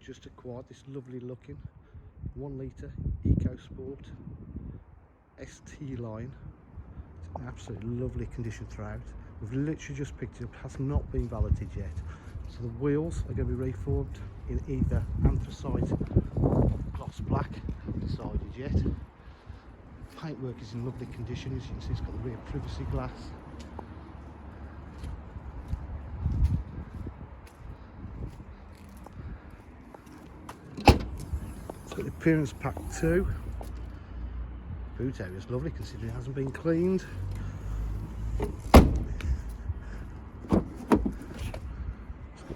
just acquired this lovely looking 1 litre EcoSport ST line. It's in absolutely lovely condition throughout. We've literally just picked it up, has not been valeted yet. So the wheels are going to be reformed in either anthracite or gloss black, haven't decided yet. Paintwork is in lovely condition, as you can see it's got the rear privacy glass. It's got the appearance pack too. Boot area is lovely considering it hasn't been cleaned.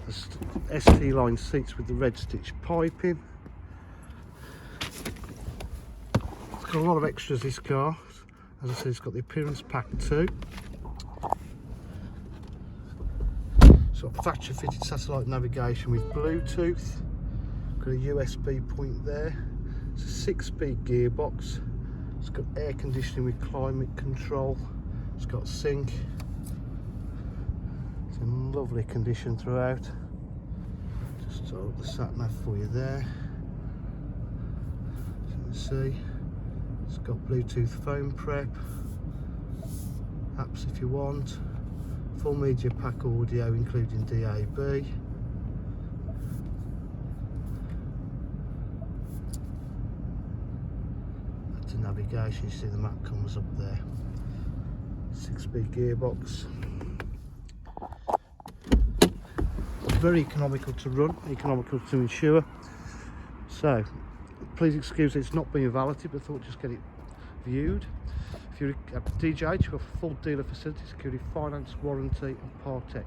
It's got the ST line seats with the red stitch piping. It's got a lot of extras, this car. As I said, it's got the appearance pack too. It's got factory fitted satellite navigation with Bluetooth. Got a USB point there. It's a 6-speed gearbox. It's got air conditioning with climate control. It's got sink. It's in lovely condition throughout. Just hold the sat nav for you there. As you can see, it's got Bluetooth phone prep, apps if you want, full media pack audio including DAB. To navigation, you see the map comes up there. 6-speed gearbox. Very economical to run, economical to insure. So please excuse it's not being valeted, but I thought just get it viewed. If you're at DJH, you've got full dealer facility, security, finance, warranty and Partex.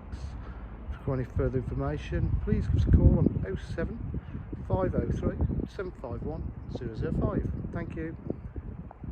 If you want any further information, please give us a call on 07 503 751 005. Thank you.